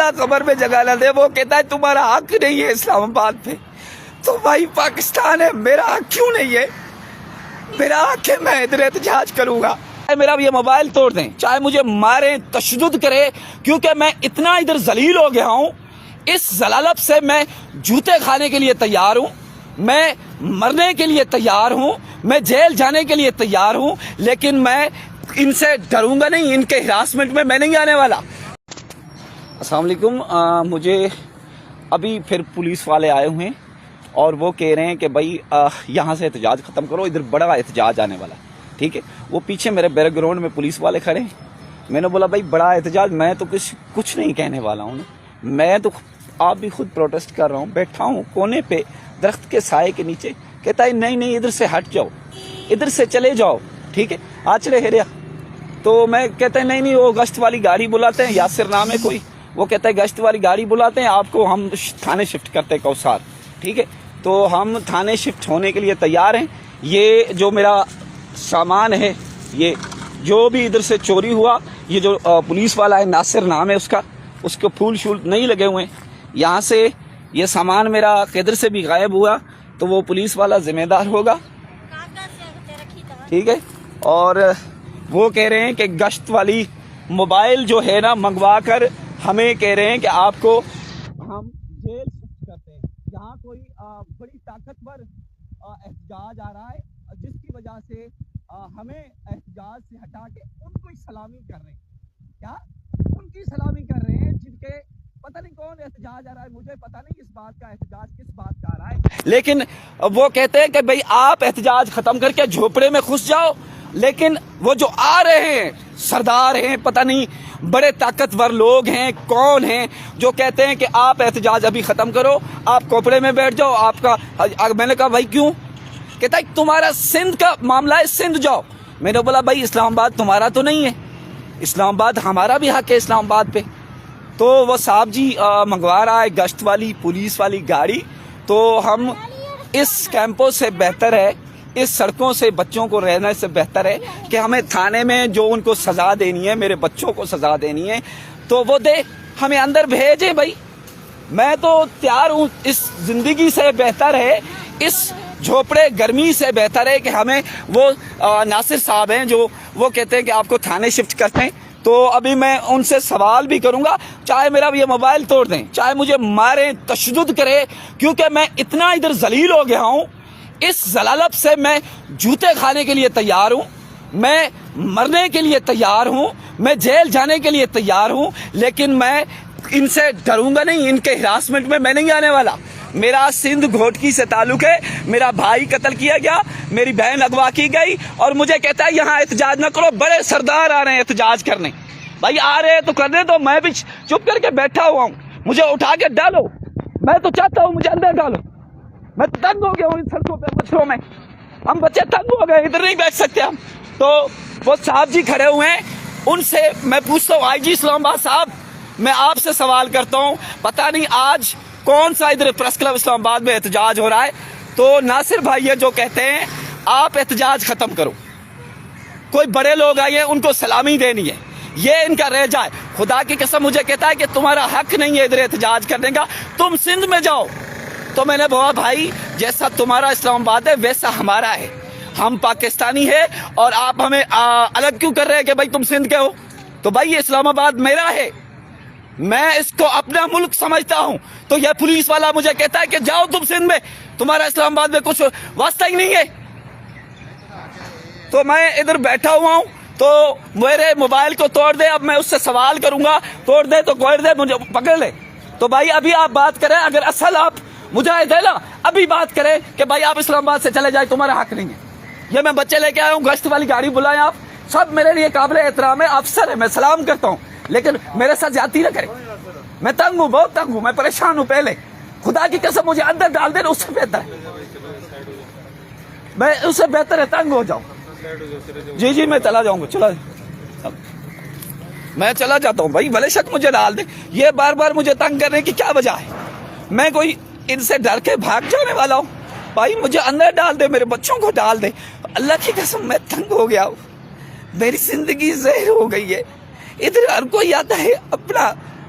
اللہ قبر میں جگہ نہ دے. وہ کہتا ہے تمہارا حق نہیں ہے اسلام آباد پہ. تو بھائی پاکستان ہے, میرا حق کیوں نہیں ہے؟ میرا حق ہے, میں ادھر احتجاج کروں گا. میرا یہ موبائل توڑ دیں, چاہے مجھے ماریں, تشدد کرے, کیونکہ میں اتنا ادھر ذلیل ہو گیا ہوں. اس ذلالت سے میں جوتے کھانے کے لیے تیار ہوں, میں مرنے کے لیے تیار ہوں, میں جیل جانے کے لیے تیار ہوں, لیکن میں ان سے ڈروں گا نہیں. ان کے ہراسمنٹ میں نہیں آنے والا. السلام علیکم. مجھے ابھی پھر پولیس والے آئے ہوئے ہیں اور وہ کہہ رہے ہیں کہ بھائی یہاں سے احتجاج ختم کرو, ادھر بڑا احتجاج آنے والا. ٹھیک ہے, وہ پیچھے میرے بیک گراؤنڈ میں پولیس والے کھڑے ہیں. میں نے بولا بھائی بڑا احتجاج, میں تو کچھ نہیں کہنے والا ہوں, میں تو آپ بھی خود پروٹیسٹ کر رہا ہوں, بیٹھا ہوں کونے پہ درخت کے سائے کے نیچے. کہتا ہے نہیں ادھر سے ہٹ جاؤ, ادھر سے چلے جاؤ. ٹھیک ہے, چلے ہریا. تو میں کہتا ہے نہیں وہ گشت والی گاڑی بلاتے ہیں, یاسر نام ہے کوئی, وہ کہتا ہے گشت والی گاڑی بلاتے ہیں, آپ کو ہم تھانے شفٹ کرتے ہیں کوثر. ٹھیک ہے, تو ہم تھانے شفٹ ہونے کے لیے تیار ہیں. یہ جو میرا سامان ہے, یہ جو بھی ادھر سے چوری ہوا, یہ جو پولیس والا ہے ناصر نام ہے اس کو پھول شول نہیں لگے ہوئے ہیں. یہاں سے یہ سامان میرا کدھر سے بھی غائب ہوا تو وہ پولیس والا ذمہ دار ہوگا. ٹھیک ہے, اور وہ کہہ رہے ہیں کہ گشت والی موبائل جو ہے نا منگوا کر ہمیں کہہ رہے ہیں کہ آپ کو ہم جیل شفٹ کرتے ہیں. یہاں کوئی بڑی طاقتور احتجاج آ رہا ہے, جس کی وجہ سے ہمیں احتجاج سے ہٹا کے ان کو سلامی کر رہے ہیں. کیا ان کی سلامی کر رہے ہیں جن کے پتہ نہیں کون احتجاج آ رہا ہے, مجھے پتہ نہیں اس بات کا احتجاج کس بات کا آ رہا ہے, لیکن وہ کہتے ہیں کہ بھئی آپ احتجاج ختم کر کے جھوپڑے میں گھس جاؤ. لیکن وہ جو آ رہے ہیں سردار ہیں, پتہ نہیں بڑے طاقتور لوگ ہیں کون ہیں, جو کہتے ہیں کہ آپ احتجاج ابھی ختم کرو, آپ کوپڑے میں بیٹھ جاؤ. آپ کا میں نے کہا بھائی کیوں؟ کہتا ہے تمہارا سندھ کا معاملہ ہے, سندھ جاؤ. میں نے بولا بھائی اسلام آباد تمہارا تو نہیں ہے, اسلام آباد ہمارا بھی حق ہے اسلام آباد پہ. تو وہ صاحب جی منگوا رہا ہے گشت والی پولیس والی گاڑی. تو ہم اس کیمپوں سے بہتر ہے, اس سڑکوں سے بچوں کو رہنے سے بہتر ہے کہ ہمیں تھانے میں جو ان کو سزا دینی ہے, میرے بچوں کو سزا دینی ہے, تو وہ دے, ہمیں اندر بھیجے. بھائی میں تو تیار ہوں, اس زندگی سے بہتر ہے, اس جھوپڑے گرمی سے بہتر ہے کہ ہمیں وہ ناصر صاحب ہیں جو وہ کہتے ہیں کہ آپ کو تھانے شفٹ کرتے ہیں. تو ابھی میں ان سے سوال بھی کروں گا, چاہے میرا یہ موبائل توڑ دیں, چاہے مجھے ماریں, تشدد کرے, کیونکہ میں اتنا ادھر ذلیل ہو گیا ہوں. اس ذلالت سے میں جوتے کھانے کے لیے تیار ہوں, میں مرنے کے لیے تیار ہوں, میں جیل جانے کے لیے تیار ہوں, لیکن میں ان سے ڈروں گا نہیں. ان کے ہراسمنٹ میں نہیں آنے والا. میرا سندھ گھوٹکی سے تعلق ہے, میرا بھائی قتل کیا گیا, میری بہن اغوا کی گئی, اور مجھے کہتا ہے یہاں احتجاج نہ کرو, بڑے سردار آ رہے ہیں احتجاج کرنے. بھائی آ رہے ہیں تو کرنے دو, میں بھی چپ کر کے بیٹھا ہوا ہوں. مجھے اٹھا کے ڈالو, میں تو چاہتا ہوں مجھے اندر ڈالو. میں تنگ ہو گیا ہوں ان سڑکوں پہ مچھروں میں, ہم بچے تنگ ہو گئے, ادھر نہیں بیٹھ سکتے ہم. تو وہ صاحب جی کھڑے ہوئے ہیں, ان سے میں پوچھتا ہوں, آئی جی اسلام آباد صاحب, میں آپ سے سوال کرتا ہوں, پتہ نہیں آج کون سا ادھر پریس کلب اسلام آباد میں احتجاج ہو رہا ہے. تو ناصر بھائی جو کہتے ہیں آپ احتجاج ختم کرو, کوئی بڑے لوگ آئے ہیں ان کو سلامی دینی ہے, یہ ان کا رہ جائے. خدا کی قسم مجھے کہتا ہے کہ تمہارا حق نہیں ہے ادھر احتجاج کرنے کا, تم سندھ میں جاؤ. تو میں نے بولا بھائی جیسا تمہارا اسلام آباد ہے ویسا ہمارا ہے, ہم پاکستانی ہے, اور آپ ہمیں الگ کیوں کر رہے ہیں کہ بھائی تم سندھ کے ہو. تو بھائی یہ اسلام آباد میرا ہے, میں اس کو اپنا ملک سمجھتا ہوں. تو یہ پولیس والا مجھے کہتا ہے کہ جاؤ تم سندھ میں, تمہارا اسلام آباد میں کچھ واسطہ ہی نہیں ہے. تو میں ادھر بیٹھا ہوا ہوں, تو میرے موبائل کو توڑ دے, اب میں اس سے سوال کروں گا, توڑ دے تو کوڑ دے, مجھے پکڑ لے. تو بھائی ابھی آپ بات کریں, اگر اصل آپ مجاہد ہے نا, ابھی بات کریں کہ بھائی آپ اسلام آباد سے چلے جائیں, تمہارا حق نہیں ہے. یہ میں بچے لے کے آیا ہوں, گشت والی گاڑی بلائیں, آپ سب میرے لیے قابل احترام ہے, افسر ہے, میں سلام کرتا ہوں, لیکن میرے ساتھ زیادتی نہ کریں. میں تنگ ہوں, بہت تنگ ہوں, میں پریشان ہوں. پہلے خدا کی قسم مجھے اندر ڈال دے, اس سے بہتر ہے, میں اس سے بہتر ہے تنگ ہو جاؤں. جی میں چلا جاؤں گا, میں چلا جاتا ہوں. بھائی بھلے شک مجھے ڈال دے, یہ بار بار مجھے تنگ کرنے کی کیا وجہ ہے؟ میں کوئی ان سے ڈر کے بھاگ جانے والا ہوں؟ بھائی مجھے اندر ڈال دے, میرے بچوں کو ڈال دے. اللہ کی قسم میں تنگ ہو گیا ہوں, میری زندگی زہر ہو گئی ہے. ادھر ہر کوئی آتا ہے اپنا